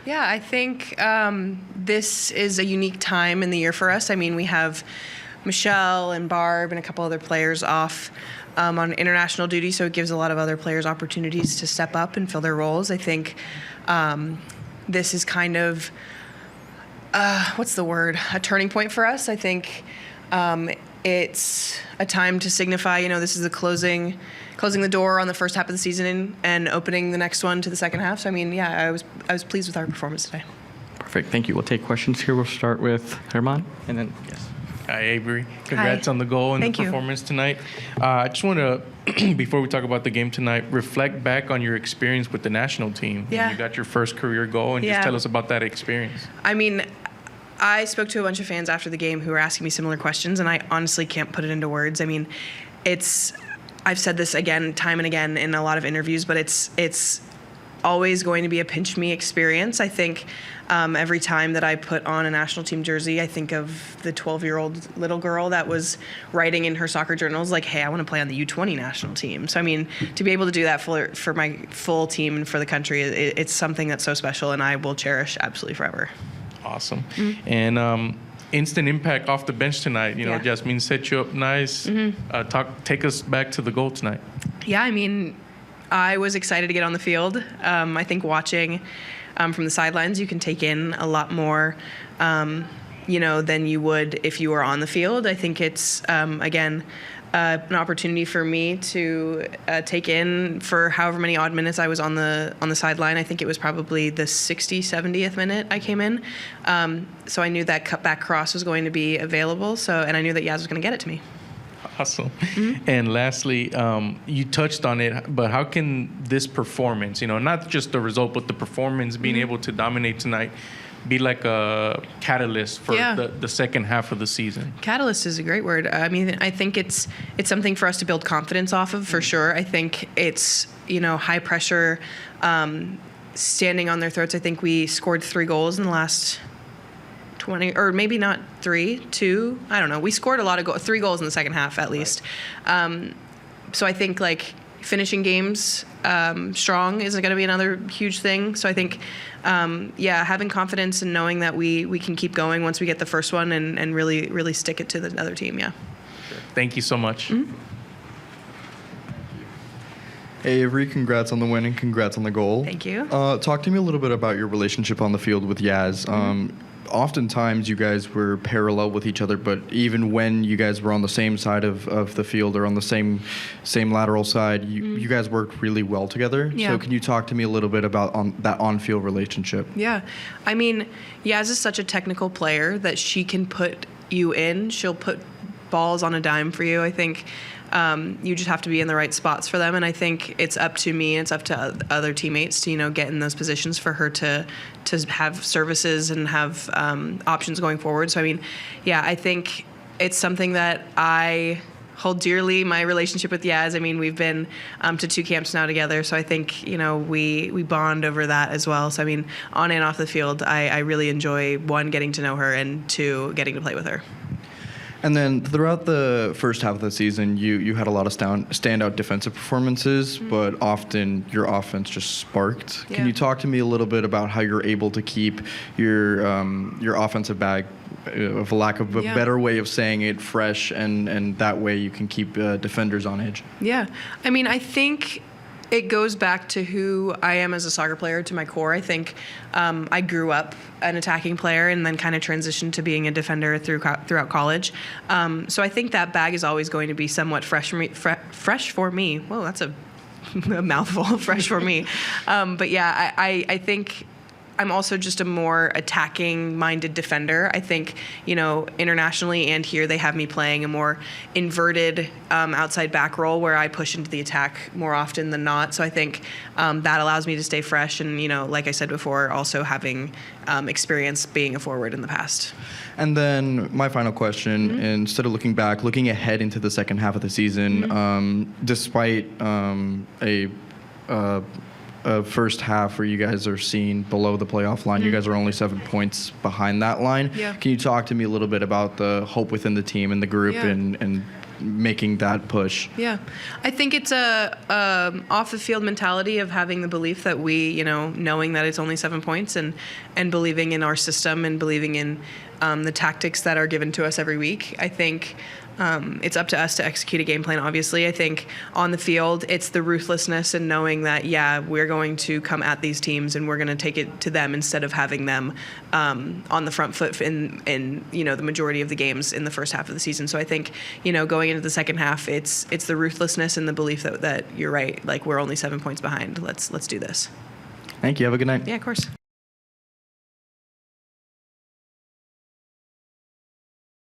Yeah, I think this is a unique time in the year for us. I mean, we have Michelle and Barb and a couple other players off on international duty, so it gives a lot of other players opportunities to step up and fill their roles. I think this is kind of, a turning point for us. I think it's a time to signify, this is the closing the door on the first half of the season and opening the next one to the second half. So, I mean, yeah, I was pleased with our performance today. Perfect. Thank you. We'll take questions here. We'll start with Herman, and then, yes. Hi, Avery. Congrats on the goal and the performance tonight. I just want to, before we talk about the game tonight, reflect back on your experience with the national team. Yeah. You got your first career goal, and just tell us about that experience. I mean, I spoke to a bunch of fans after the game who were asking me similar questions, and I honestly can't put it into words. I mean, I've said this again, time and again in a lot of interviews, but it's always going to be a pinch me experience. I think every time that I put on a national team jersey, I think of the 12-year-old little girl that was writing in her soccer journals like, hey, I want to play on the U20 national team. So, I mean, to be able to do that for my full team and for the country, it's something that's so special, and I will cherish absolutely forever. Awesome. Mm-hmm. And instant impact off the bench tonight. Jasmine set you up nice. Mm-hmm. Take us back to the goal tonight. Yeah, I mean, I was excited to get on the field. I think watching from the sidelines, you can take in a lot more, than you would if you were on the field. I think it's, again, an opportunity for me to take in for however many odd minutes I was on the sideline. I think it was probably the 70th minute I came in. So I knew that cutback cross was going to be available. And I knew that Yaz was going to get it to me. Awesome. Mm-hmm. And lastly, you touched on it, but how can this performance, not just the result, but the performance, being able to dominate tonight, be like a catalyst for the second half of the season? Catalyst is a great word. I mean, I think it's something for us to build confidence off of, for sure. I think it's, high pressure, standing on their throats. I think we scored 3 goals in the last 20, or maybe not 3, 2. I don't know. We scored a lot of goals, 3 goals in the second half at least. So I think finishing games strong isn't going to be another huge thing. So I think, having confidence and knowing that we can keep going once we get the first one and really, really stick it to the other team. Yeah. Thank you so much. Mm-hmm. Hey, Avery, congrats on the win and congrats on the goal. Thank you. Talk to me a little bit about your relationship on the field with Yaz. Mm-hmm. Oftentimes you guys were parallel with each other, but even when you guys were on the same side of the field or on the same lateral side, you guys worked really well together. Yeah. So can you talk to me a little bit about that on-field relationship? Yeah. I mean, Yaz is such a technical player that she can put you in. She'll put balls on a dime for you. I think you just have to be in the right spots for them, and I think it's up to me and it's up to other teammates to get in those positions for her to have services and have options going forward. So I mean, I think it's something that I hold dearly, my relationship with Yaz. I mean, we've been to 2 camps now together, so I think we bond over that as well. So I mean, on and off the field, I really enjoy, 1, getting to know her, and 2, getting to play with her. And then throughout the first half of the season, you had a lot of standout defensive performances, but often your offense just sparked. Yeah. Can you talk to me a little bit about how you're able to keep your offensive bag, for lack of a better way of saying it, fresh, and that way you can keep defenders on edge? Yeah. I mean, I think it goes back to who I am as a soccer player, to my core. I think I grew up an attacking player and then kind of transitioned to being a defender throughout college. So I think that bag is always going to be somewhat fresh for me. Whoa, that's a mouthful. Fresh for me. But yeah, I think I'm also just a more attacking-minded defender. I think, internationally and here they have me playing a more inverted outside back role where I push into the attack more often than not. So I think that allows me to stay fresh and, like I said before, also having experience being a forward in the past. And then my final question, instead of looking back, looking ahead into the second half of the season, despite a first half where you guys are seen below the playoff line. You guys are only 7 points behind that line. Yeah. Can you talk to me a little bit about the hope within the team and the group and making that push? Yeah, I think it's a off the field mentality of having the belief that we, knowing that it's only 7 points and believing in our system and believing in the tactics that are given to us every week. I think it's up to us to execute a game plan. Obviously, I think on the field, it's the ruthlessness and knowing that, we're going to come at these teams and we're going to take it to them instead of having them on the front foot in the majority of the games in the first half of the season. So I think, going into the second half, it's the ruthlessness and the belief that you're right. Like, we're only 7 points behind. Let's do this. Thank you. Have a good night. Yeah, of course.